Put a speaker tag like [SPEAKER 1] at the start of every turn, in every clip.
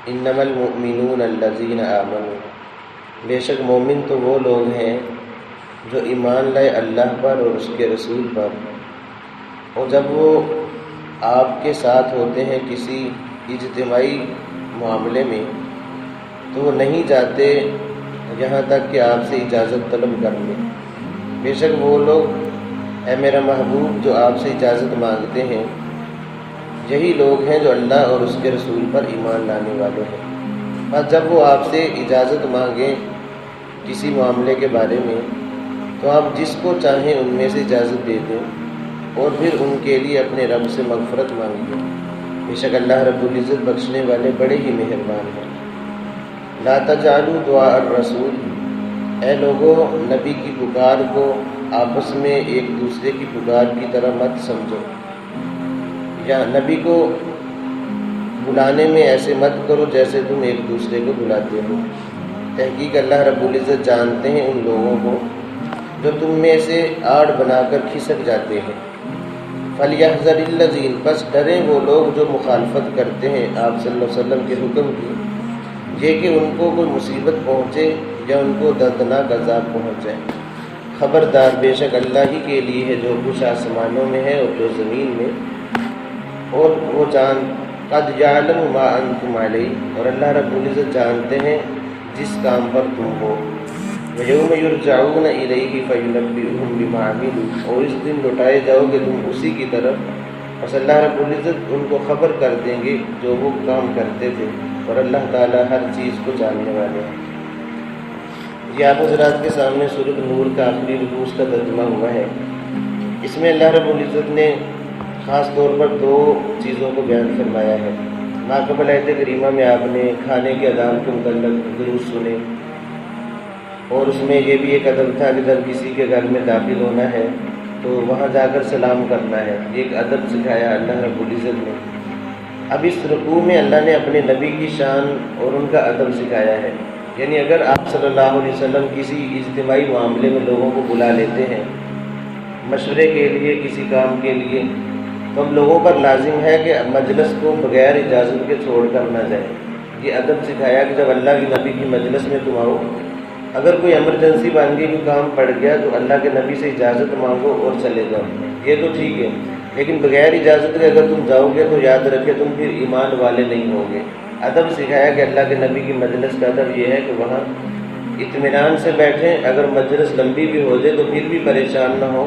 [SPEAKER 1] انما المؤمنون الذین آمنوا، بے شک مومن تو وہ لوگ ہیں جو ایمان لائے اللہ پر اور اس کے رسول پر، اور جب وہ آپ کے ساتھ ہوتے ہیں کسی اجتماعی معاملے میں تو وہ نہیں جاتے یہاں تک کہ آپ سے اجازت طلب کر لیں۔ بے شک وہ لوگ اے میرا محبوب جو آپ سے اجازت مانگتے ہیں یہی لوگ ہیں جو اللہ اور اس کے رسول پر ایمان لانے والے ہیں۔ بس جب وہ آپ سے اجازت مانگیں کسی معاملے کے بارے میں تو آپ جس کو چاہیں ان میں سے اجازت دے دیں اور پھر ان کے لیے اپنے رب سے مغفرت مانگیں۔ بے شک اللہ رب العزت بخشنے والے بڑے ہی مہربان ہیں۔ لا تجعلوا دعاء الرسول، اے لوگوں نبی کی پکار کو آپس میں ایک دوسرے کی پکار کی طرح مت سمجھو، یا نبی کو بلانے میں ایسے مت کرو جیسے تم ایک دوسرے کو بلاتے ہو۔ تحقیق اللہ رب العزت جانتے ہیں ان لوگوں کو جو تم میں سے آڑ بنا کر کھسک جاتے ہیں۔ فَلْيَحْذَرِ الَّذِينَ، پس ڈریں وہ لوگ جو مخالفت کرتے ہیں آپ صلی اللہ علیہ وسلم کے حکم کی، یہ کہ ان کو کوئی مصیبت پہنچے یا ان کو دردناک عذاب پہنچ جائے۔ خبردار بے شک اللہ ہی کے لیے ہے جو کچھ آسمانوں میں ہے اور جو زمین میں، اور وہ قد یعلم ما انتم علیہ، اور اللہ رب العزت جانتے ہیں جس کام پر تم ہو۔ وَيَوْمَ يُرْجَعُونَ إِلَيْهِ فَيُنَبِّئُهُم بِمَا عَمِلُوا، اور اس دن لوٹائے جاؤ گے تم اسی کی طرف، بس اللہ رب العزت ان کو خبر کر دیں گے جو وہ کام کرتے تھے، اور اللہ تعالیٰ ہر چیز کو جاننے والے ہیں۔ یہ آپ حضرات کے سامنے سورۃ نور کا آخری رکوع کا ترجمہ ہوا ہے۔ اس میں اللہ رب العزت نے خاص طور پر دو چیزوں کو بیان فرمایا ہے۔ ماقبل آیت کریمہ میں آپ نے کھانے کے آداب کے متعلق دروس سنے، اور اس میں یہ بھی ایک ادب تھا کہ جب کسی کے گھر میں داخل ہونا ہے تو وہاں جا کر سلام کرنا ہے، ایک ادب سکھایا اللہ رب العزت نے۔ اب اس رکوع میں اللہ نے اپنے نبی کی شان اور ان کا ادب سکھایا ہے، یعنی اگر آپ صلی اللہ علیہ وسلم کسی اجتماعی معاملے میں لوگوں کو بلا لیتے ہیں مشورے کے لیے، کسی کام کے لیے، تو ہم لوگوں پر لازم ہے کہ مجلس کو بغیر اجازت کے چھوڑ کر نہ جائیں۔ یہ ادب سکھایا کہ جب اللہ کے نبی کی مجلس میں تم آؤ، اگر کوئی ایمرجنسی بن گئی، کوئی کام پڑ گیا تو اللہ کے نبی سے اجازت مانگو اور چلے جاؤ، یہ تو ٹھیک ہے، لیکن بغیر اجازت کے اگر تم جاؤ گے تو یاد رکھے تم پھر ایمان والے نہیں ہوں گے۔ ادب سکھایا کہ اللہ کے نبی کی مجلس کا ادب یہ ہے کہ وہاں اطمینان سے بیٹھیں، اگر مجلس لمبی بھی ہو جائے تو پھر بھی پریشان نہ ہو،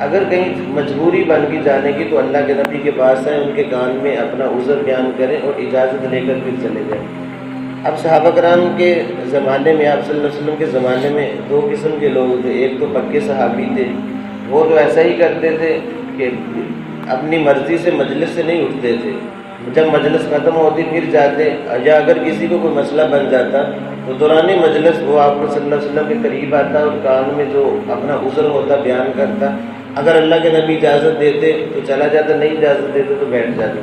[SPEAKER 1] اگر کہیں مجبوری بن گئی جانے کی تو اللہ کے نبی کے پاس آئیں، ان کے کان میں اپنا عذر بیان کریں اور اجازت لے کر پھر چلے جائیں۔ اب صحابہ کرام کے زمانے میں، آپ صلی اللہ علیہ وسلم کے زمانے میں دو قسم کے لوگ تھے۔ ایک تو پکے صحابی تھے، وہ تو ایسا ہی کرتے تھے کہ اپنی مرضی سے مجلس سے نہیں اٹھتے تھے، جب مجلس ختم ہوتی پھر جاتے، یا اگر کسی کو کوئی مسئلہ بن جاتا تو دوران مجلس وہ آپ صلی اللہ علیہ وسلم کے قریب آتا اور کان میں جو اپنا عذر ہوتا بیان کرتا، اگر اللہ کے نبی اجازت دیتے تو چلا جاتا، نہیں اجازت دیتے تو بیٹھ جاتے۔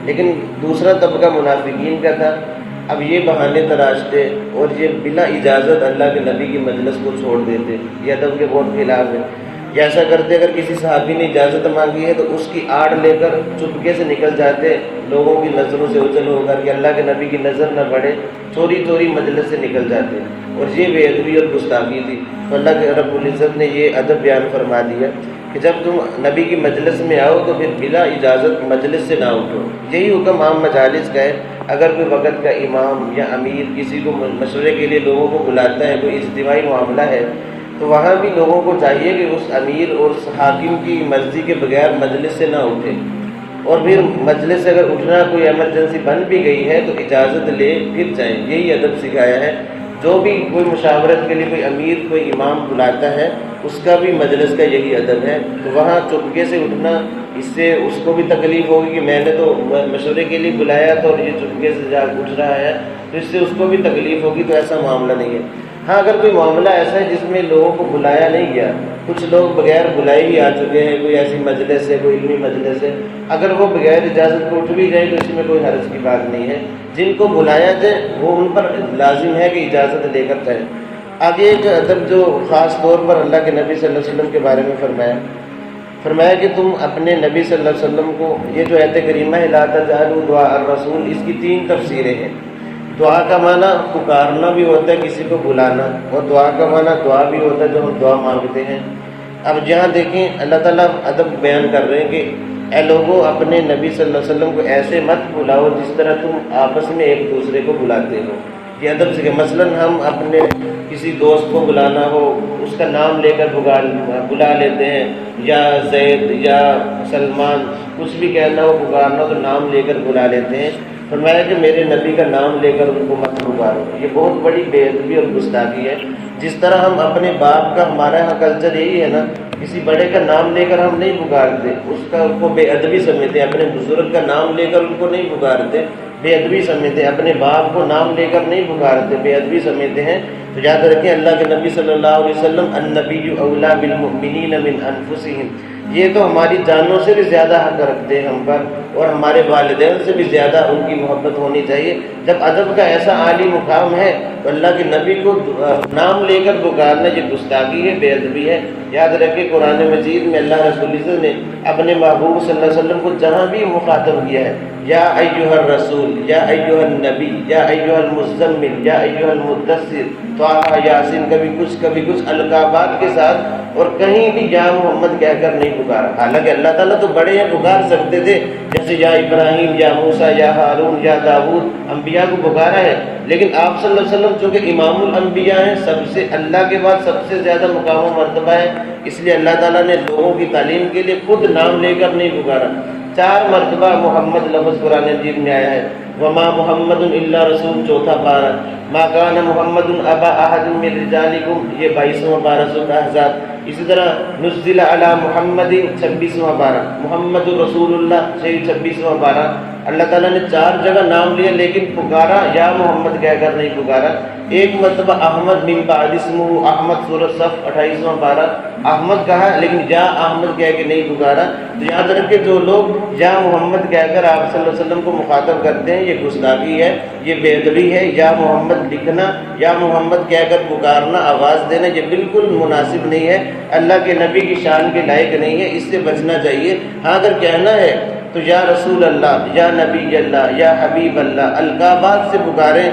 [SPEAKER 1] لیکن دوسرا طبقہ منافقین کا تھا، اب یہ بہانے تراشتے اور یہ بلا اجازت اللہ کے نبی کی مجلس کو چھوڑ دیتے، یہ ادب کے بہت خلاف ہے۔ یہ ایسا کرتے اگر کسی صحابی نے اجازت مانگی ہے تو اس کی آڑ لے کر چپکے سے نکل جاتے، لوگوں کی نظروں سے اوجھل ہو کر کہ اللہ کے نبی کی نظر نہ پڑے، چوری چوری مجلس سے نکل جاتے، اور یہ بے ادبی اور گستاخی تھی۔ تو اللہ کے رب العزت نے یہ ادب بیان فرما دیا کہ جب تم نبی کی مجلس میں آؤ تو پھر بلا اجازت مجلس سے نہ اٹھو۔ یہی حکم عام مجالس کا ہے۔ اگر کوئی وقت کا امام یا امیر کسی کو مشورے کے لیے لوگوں کو بلاتا ہے، کوئی اجتماعی معاملہ ہے، تو وہاں بھی لوگوں کو چاہیے کہ اس امیر اور حاکم کی مرضی کے بغیر مجلس سے نہ اٹھے، اور پھر مجلس سے اگر اٹھنا کوئی ایمرجنسی بن بھی گئی ہے تو اجازت لے پھر جائیں، یہی ادب سکھایا ہے۔ جو بھی کوئی مشاورت کے لیے کوئی امیر کوئی امام بلاتا ہے اس کا بھی مجلس کا یہی ادب ہے، تو وہاں چپکے سے اٹھنا، اس سے اس کو بھی تکلیف ہوگی کہ میں نے تو مشورے کے لیے بلایا تھا اور یہ چپکے سے جا اٹھ رہا ہے، تو اس سے اس کو بھی تکلیف ہوگی، تو ایسا معاملہ نہیں ہے۔ ہاں اگر کوئی معاملہ ایسا ہے جس میں لوگوں کو بلایا نہیں گیا، کچھ لوگ بغیر بلائے ہی آ چکے ہیں، کوئی ایسی مجلس ہے، کوئی علمی مجلس ہے، اگر وہ بغیر اجازت کو اٹھ بھی جائے تو اس میں کوئی حرج کی بات نہیں ہے۔ جن کو بلایا جائے وہ ان پر لازم ہے کہ اجازت لے کر جائیں۔ آگے ایک ادب جو خاص طور پر اللہ کے نبی صلی اللہ علیہ وسلم کے بارے میں فرمایا کہ تم اپنے نبی صلی اللہ علیہ وسلم کو، یہ جو آیت کریمہ ہے لا تجعلوا دعاء الرسول، اس کی 3 تفسیریں ہیں۔ دعا کا معنی پکارنا بھی ہوتا ہے، کسی کو بلانا، اور دعا کا معنی دعا بھی ہوتا ہے جو ہم دعا مانگتے ہیں۔ اب جہاں دیکھیں اللہ تعالیٰ ادب بیان کر رہے ہیں کہ اے لوگوں اپنے نبی صلی اللہ علیہ وسلم کو ایسے مت بلاؤ جس طرح تم آپس میں ایک دوسرے کو بلاتے ہو۔ یہ ادب سے کہ مثلاً ہم اپنے کسی دوست کو بلانا ہو، اس کا نام لے کر بلا لیتے ہیں، یا زید یا سلمان، کچھ بھی کہنا ہو پکارنا تو نام لے کر بلا لیتے ہیں۔ فرمایا کہ میرے نبی کا نام لے کر ان کو مت پکارو، یہ بہت بڑی بے ادبی اور گستاخی ہے۔ جس طرح ہم اپنے باپ کا، ہمارا یہاں کلچر یہی ہے نا، کسی بڑے کا نام لے کر ہم نہیں پکارتے، اس کو بے ادبی سمجھتے ہیں، اپنے بزرگ کا نام لے کر ان کو نہیں پکارتے، بے ادبی سمجھتے ہیں، اپنے باپ کو نام لے کر نہیں پکارتے، بے ادبی سمجھتے ہیں۔ تو یاد رکھیں اللہ کے نبی صلی اللہ علیہ وسلم النبی اولیٰ بالمؤمنین من انفسہم، یہ تو ہماری جانوں سے بھی زیادہ حق رکھتے ہیں ہم پر، اور ہمارے والدین سے بھی زیادہ ان کی محبت ہونی چاہیے۔ جب ادب کا ایسا عالی مقام ہے تو اللہ کے نبی کو نام لے کر پکارنا یہ گستاخی ہے، بے ادبی ہے۔ یاد رکھیں قرآن مجید میں اللہ رسول اللہ نے اپنے محبوب صلی اللہ علیہ وسلم کو جہاں بھی مخاطب کیا ہے، یا ایھا الرسول، یا ایھا النبی، یا ایھا المزمل، یا ایھا المدثر، طٰہٰ، یاسین، کبھی کچھ القابات کے ساتھ، اور کہیں بھی یا محمد کہہ کر نہیں پکارا۔ حالانکہ اللہ تعالیٰ تو بڑے ہیں، پکار سکتے تھے، جیسے یا ابراہیم، یا موسیٰ، یا ہارون، یا داؤد، انبیاء کو پکارا ہے، لیکن آپ صلی اللہ علیہ وسلم چونکہ امام الانبیاء ہیں، سب سے اللہ کے بعد سب سے زیادہ مقام و مرتبہ ہے، اس لیے اللہ تعالیٰ نے لوگوں کی تعلیم کے لیے خود نام لے کر نہیں پکارا۔ 4 مرتبہ محمد لفظ قرآن مجید میں آیا ہے، وما محمد الا رسول، 4 پارہ، ما کان محمد ابا احد من رجالکم، یہ 22واں پارہ سورۃ احزاب۔ اسی طرح نزل علی محمد، 26واں پارہ، محمد رسول اللہ، 26واں پارہ۔ اللہ تعالیٰ نے 4 جگہ نام لیا لیکن پکارا یا محمد کہہ کر نہیں پکارا۔ ایک مرتبہ احمد من بعد اسمہ احمد، سورۃ صف، 28واں پارہ، احمد کہا لیکن یا احمد کہہ کے نہیں پکارا۔ تو یاد رکھے جو لوگ یا محمد کہہ کر آپ صلی اللہ علیہ وسلم کو مخاطب کرتے ہیں یہ گستاخی ہے، یہ بے ادبی ہے۔ یا محمد لکھنا، یا محمد کہہ کر پکارنا، آواز دینا، یہ بالکل مناسب نہیں ہے، اللہ کے نبی کی شان کے لائق نہیں ہے، اس سے بچنا چاہیے۔ ہاں اگر کہنا ہے تو یا رسول اللہ، یا نبی اللہ، یا حبیب اللہ، القابات سے پکاریں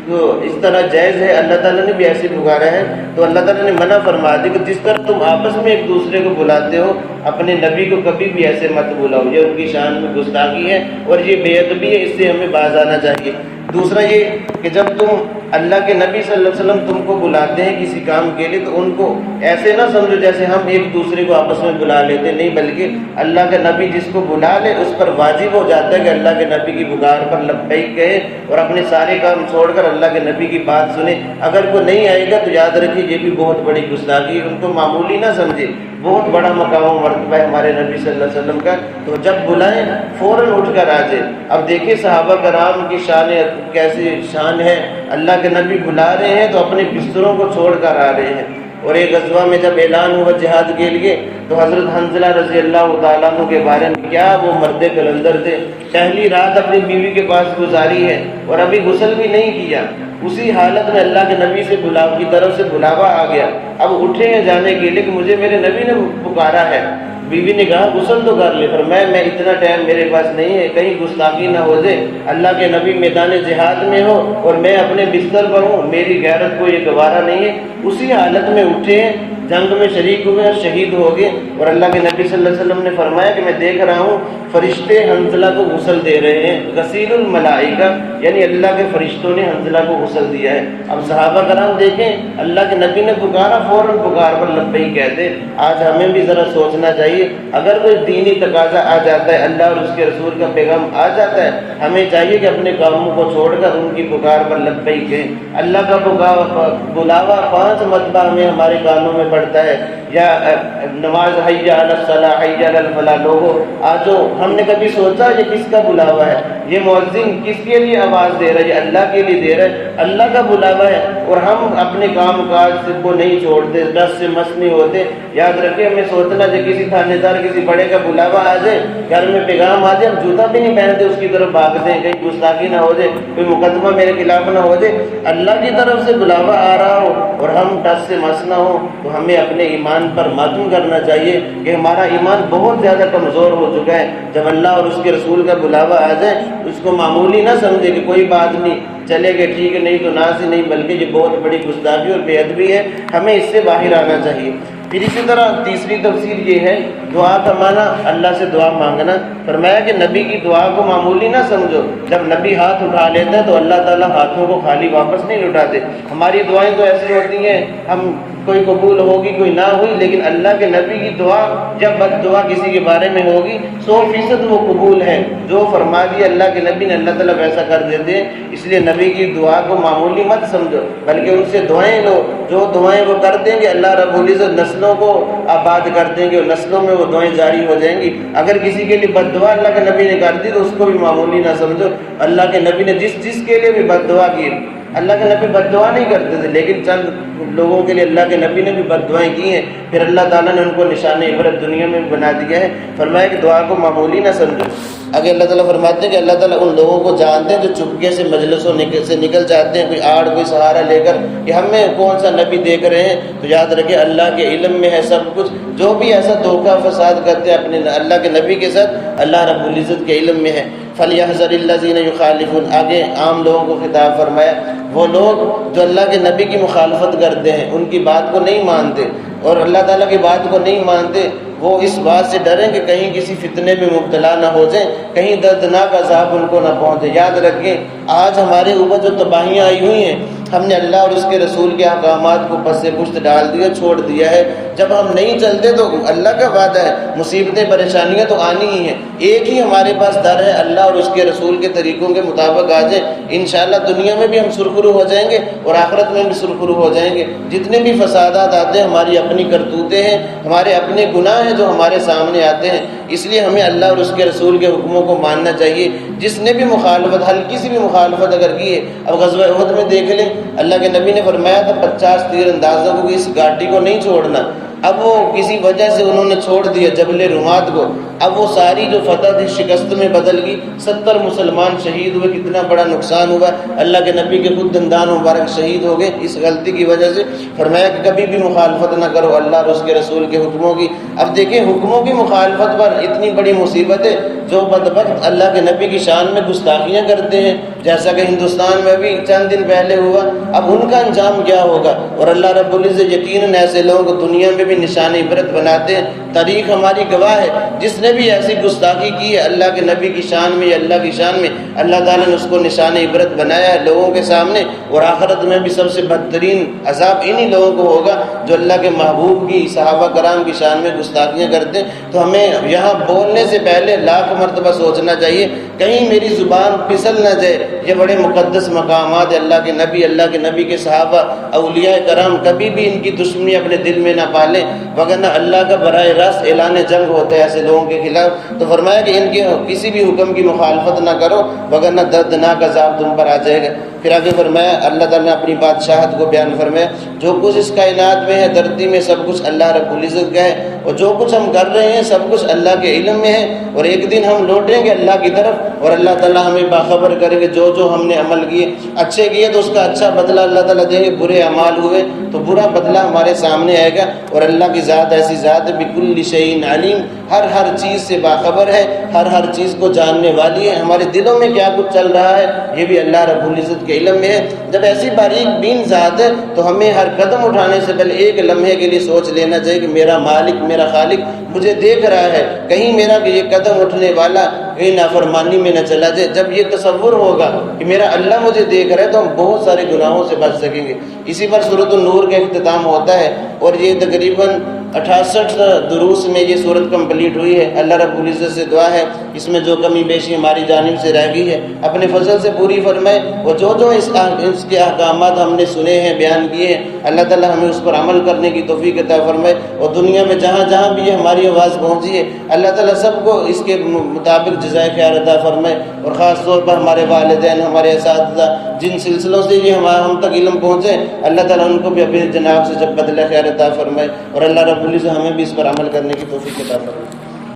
[SPEAKER 1] تو اس طرح جائز ہے، اللہ تعالیٰ نے بھی ایسے پکارا ہے۔ تو اللہ تعالیٰ نے منع فرما دی کہ جس طرح تم آپس میں ایک دوسرے کو بلاتے ہو، اپنے نبی کو کبھی بھی ایسے مت بلاؤ، یہ ان کی شان میں گستاخی ہے اور یہ بے ادبی ہے، اس سے ہمیں باز آنا چاہیے۔ دوسرا یہ کہ جب تم اللہ کے نبی صلی اللہ علیہ وسلم تم کو بلاتے ہیں کسی کام کے لیے تو ان کو ایسے نہ سمجھو جیسے ہم ایک دوسرے کو آپس میں بلا لیتے، نہیں، بلکہ اللہ کے نبی جس کو بلا لے اس پر واجب ہو جاتا ہے کہ اللہ کے نبی کی پکار پر لبیک کہے اور اپنے سارے کام چھوڑ کر اللہ کے نبی کی بات سنے۔ اگر کوئی نہیں آئے گا تو یاد رکھیے یہ بھی بہت بڑی گستاخی ہے، ان کو معمولی نہ سمجھے، بہت بڑا مقام و مرتبہ ہے ہمارے نبی صلی اللہ علیہ وسلم کا۔ تو جب بلائیں فوراً اٹھ کر آ جائے۔ اب دیکھیں صحابہ کرام کی شان کیسی شان ہے، اللہ کے نبی بلا رہے ہیں تو اپنے بستروں کو چھوڑ کر آ رہے ہیں۔ اور ایک غزوہ میں جب اعلان ہوا جہاد کے لیے تو حضرت حنظلہ رضی اللہ تعالیٰ عنہ کے بارے میں، کیا وہ مرد کلندر تھے، پہلی رات اپنی بیوی کے پاس گزاری ہے اور ابھی غسل بھی نہیں کیا، اسی حالت میں اللہ کے نبی سے کی طرف سے بلاوا آ گیا۔ اب اٹھے ہیں جانے کے لیے کہ مجھے میرے نبی نے پکارا ہے۔ بیوی نے کہا غسل تو کر لے، فرمایا میں اتنا ٹائم میرے پاس نہیں ہے، کہیں گستاخی نہ ہو جائے، اللہ کے نبی میدان جہاد میں ہو اور میں اپنے بستر پر ہوں، میری غیرت کو یہ گوارا نہیں ہے۔ اسی حالت میں اٹھے، جنگ میں شریک ہوئے اور شہید ہو گئے۔ اور اللہ کے نبی صلی اللہ علیہ وسلم نے فرمایا کہ میں دیکھ رہا ہوں فرشتے حنظلہ کو غسل دے رہے ہیں، غسیل الملائکہ، یعنی اللہ کے فرشتوں نے حنظلہ کو غسل دیا ہے۔ اب صحابہ کرام دیکھیں اللہ کے نبی نے پکارا، فوراً پکار پر لبیک کہتے۔ آج ہمیں بھی ذرا سوچنا چاہیے، اگر کوئی دینی تقاضا آ جاتا ہے، اللہ اور اس کے رسول کا پیغام آ جاتا ہے، ہمیں چاہیے کہ اپنے کاموں کو چھوڑ کر ان کی پکار پر لبیک کہیں۔ اللہ کا بلاوا 5 مرتبہ ہمیں ہمارے کانوں میں پڑتا ہے، یا نماز حی علی الصلاۃ حی علی الفلاح، لوگوں آجو۔ ہم نے کبھی سوچا یہ کس کا بلاوا ہے، یہ مؤذن کس کے لیے آواز دے رہا ہے، یہ اللہ کے لیے دے رہا ہے، اللہ کا بلاوا ہے، اور ہم اپنے کام کاج کو نہیں چھوڑتے، دس سے مس نہیں ہوتے۔ یاد رکھیں ہمیں سوچنا کہ کسی تھانے دار کسی بڑے کا بلاوا آ جائے، گھر میں پیغام آ جائے، ہم جوتا بھی نہیں پہنتے اس کی طرف بھاگتے ہیں، کہیں گستاخی نہ ہو جائے، کوئی مقدمہ میرے خلاف نہ ہو جائے۔ اللہ کی طرف سے بلاوا آ رہا ہو اور ہم ٹس سے مس نہ ہو تو ہمیں اپنے ایمان پر ماتم کرنا چاہیے کہ ہمارا ایمان بہت زیادہ کمزور ہو چکا ہے۔ جب اللہ اور اس کے رسول کا بلاوا آ جائے تو اس کو معمولی نہ سمجھے کہ کوئی بات نہیں، چلے گئے ٹھیک ہے، نہیں تو نہ سے نہیں، بلکہ یہ بہت بڑی گستاخی اور بے ادبی ہے، ہمیں اس سے باہر آنا چاہیے۔ پھر اسی طرح تیسری تفسیر یہ ہے دعا کا معنی اللہ سے دعا مانگنا۔ فرمایا کہ نبی کی دعا کو معمولی نہ سمجھو، جب نبی ہاتھ اٹھا لیتا ہے تو اللہ تعالیٰ ہاتھوں کو خالی واپس نہیں لوٹاتے۔ ہماری دعائیں تو ایسی ہوتی ہیں، ہم کوئی قبول ہوگی کوئی نہ ہوئی، لیکن اللہ کے نبی کی دعا جب بد دعا کسی کے بارے میں ہوگی 100% وہ قبول ہے، جو فرما دیا اللہ کے نبی نے اللہ تعالیٰ ویسا کر دیتے ہیں۔ اس لیے نبی کی دعا کو معمولی مت سمجھو، بلکہ ان سے دعائیں لو، جو دعائیں وہ کر دیں گے اللہ رب العزت نسلوں کو آباد کر دیں گے اور نسلوں میں وہ دعائیں جاری ہو جائیں گی۔ اگر کسی کے لیے بد دعا اللہ کے نبی نے کر دی تو اس کو بھی معمولی نہ سمجھو۔ اللہ کے نبی نے جس کے لیے بھی بد دعا کی، اللہ کے نبی بد دعا نہیں کرتے تھے، لیکن چند لوگوں کے لیے اللہ کے نبی نے بھی بد دعائیں کی ہیں، پھر اللہ تعالیٰ نے ان کو نشان عبرت دنیا میں بنا دیا ہے۔ فرمایا کہ دعا کو معمولی نہ سمجھو۔ آگے اللہ تعالیٰ فرماتے ہیں کہ اللہ تعالیٰ ان لوگوں کو جانتے ہیں جو چپکے سے مجلسوں سے نکل جاتے ہیں، کوئی آڑ کوئی سہارا لے کر کہ ہمیں کون سا نبی دیکھ رہے ہیں۔ تو یاد رکھے اللہ کے علم میں ہے سب کچھ، جو بھی ایسا دھوکہ فساد کرتے ہیں اپنے اللہ کے نبی کے ساتھ اللہ رب العزت کے علم میں ہے۔ فَلْيَحْذَرِ الَّذِينَ يُخَالِفُونَ، آگے عام لوگوں کو خطاب فرمایا، وہ لوگ جو اللہ کے نبی کی مخالفت کرتے ہیں، ان کی بات کو نہیں مانتے اور اللہ تعالیٰ کی بات کو نہیں مانتے، وہ اس بات سے ڈریں کہ کہیں کسی فتنے میں مبتلا نہ ہو جائیں، کہیں دردناک عذاب ان کو نہ پہنچے۔ یاد رکھیں آج ہمارے اوپر جو تباہیاں آئی ہوئی ہیں، ہم نے اللہ اور اس کے رسول کے احکامات کو پس سے پشت ڈال دیا، چھوڑ دیا ہے۔ جب ہم نہیں چلتے تو اللہ کا وعدہ ہے مصیبتیں پریشانیاں تو آنی ہی ہیں، ایک ہی ہمارے پاس در ہے اللہ اور اس کے رسول کے طریقوں کے مطابق آ جائیں، انشاءاللہ دنیا میں بھی ہم سرخرو ہو جائیں گے اور آخرت میں بھی سرخرو ہو جائیں گے۔ جتنے بھی فسادات آتے ہیں ہماری اپنی کرتوتیں ہیں، ہمارے اپنے گناہ ہیں جو ہمارے سامنے آتے ہیں، اس لیے ہمیں اللہ اور اس کے رسول کے حکموں کو ماننا چاہیے۔ جس نے بھی مخالفت، ہلکی سی بھی مخالفت اگر کی ہے، اب غزوہ احد میں دیکھ لیں، اللہ کے نبی نے فرمایا تھا 50 تیر اندازوں کو اس گھاٹی کو نہیں چھوڑنا، اب وہ کسی وجہ سے انہوں نے چھوڑ دیا جبل رومات کو، اب وہ ساری جو فتح تھی شکست میں بدل گئی، 70 مسلمان شہید ہوئے، کتنا بڑا نقصان ہوا، اللہ کے نبی کے خود دندان مبارک شہید ہو گئے اس غلطی کی وجہ سے۔ فرمایا کہ کبھی بھی مخالفت نہ کرو اللہ اور اس کے رسول کے حکموں کی۔ اب دیکھیں حکموں کی مخالفت پر اتنی بڑی مصیبت ہے، جو بدبخت اللہ کے نبی کی شان میں گستاخیاں کرتے ہیں، جیسا کہ ہندوستان میں بھی چند دن پہلے ہوا، اب ان کا انجام کیا ہوگا؟ اور اللہ رب العزت یقیناً ایسے لوگوں کو دنیا میں بھی نشان عبرت بناتے ہیں۔ تاریخ ہماری گواہ ہے، جس نے بھی ایسی گستاخی کی ہے اللہ کے نبی کی شان میں یا اللہ کی شان میں، اللہ تعالیٰ نے اس کو نشان عبرت بنایا ہے لوگوں کے سامنے، اور آخرت میں بھی سب سے بدترین عذاب انہی لوگوں کو ہوگا جو اللہ کے محبوب کی صحابہ کرام کی شان میں گستاخیاں کرتے ہیں۔ تو ہمیں یہاں بولنے سے پہلے لاکھ مرتبہ سوچنا چاہیے کہیں میری زبان پھسل نہ جائے۔ یہ بڑے مقدس مقامات اللہ کے نبی کے صحابہ اولیاء کرام کبھی بھی ان کی دشمنی اپنے دل میں نہ پالیں، وگرنہ اللہ کا براہ راست اعلان جنگ ہوتا ہے ایسے لوگوں کے خلاف۔ تو فرمایا کہ ان کے کسی بھی حکم کی مخالفت نہ کرو، وگرنہ دردناک عذاب تم پر آ جائے گا۔ پھر آگے فرمایا اللہ تعالیٰ نے اپنی بادشاہت کو بیان فرمایا، جو کچھ اس کائنات میں ہے، دھرتی میں، سب کچھ اللہ رب العزت کا ہے، اور جو کچھ ہم کر رہے ہیں سب کچھ اللہ کے علم میں ہے، اور ایک دن ہم لوٹیں گے اللہ کی طرف اور اللہ تعالیٰ ہمیں باخبر کریں گے جو ہم نے عمل کیے، اچھے کیے تو اس کا اچھا بدلہ اللہ تعالیٰ دیں گے، برے اعمال ہوئے تو برا بدلہ ہمارے سامنے آئے گا۔ اور اللہ کی ذات ایسی ذات ہے بکل شیء علیم، ہر چیز سے باخبر ہے، ہر چیز کو جاننے والی ہے۔ ہمارے دلوں میں کیا کچھ چل رہا ہے یہ بھی اللہ رب العزت کے علم میں ہے۔ جب ایسی باریک بین ذات ہے تو ہمیں ہر قدم اٹھانے سے پہلے ایک لمحے کے لیے سوچ لینا چاہیے کہ میرا مالک، میرا خالق مجھے دیکھ رہا ہے، کہیں میرا کہ یہ قدم اٹھنے والا یہ نافرمانی میں نہ چلا جائے۔ جب یہ تصور ہوگا کہ میرا اللہ مجھے دیکھ رہا ہے تو ہم بہت سارے گناہوں سے بچ سکیں گے۔ اسی پر سورۃ النور کا اختتام ہوتا ہے، اور یہ تقریباً 68 دروس میں یہ سورت کمپلیٹ ہوئی ہے۔ اللہ رب العزت سے دعا ہے اس میں جو کمی بیشی ہماری جانب سے رہ گئی ہے اپنے فضل سے پوری فرمائے، اور جو اس کے احکامات ہم نے سنے ہیں، بیان کیے ہیں، اللہ تعالیٰ ہمیں اس پر عمل کرنے کی توفیق عطا فرمائے، اور دنیا میں جہاں بھی ہماری آواز پہنچی ہے اللہ تعالیٰ سب کو اس کے مطابق جزائے خیر عطا فرمائے، اور خاص طور پر ہمارے والدین، ہمارے اساتذہ جن سلسلوں سے یہ ہم تک علم پہنچے، اللہ تعالیٰ ان کو بھی اپنے جناب سے جب بدلہ خیر عطا فرمائے، اور اللہ رب العزت ہمیں بھی اس پر عمل کرنے کی توفیق عطا فرمائے۔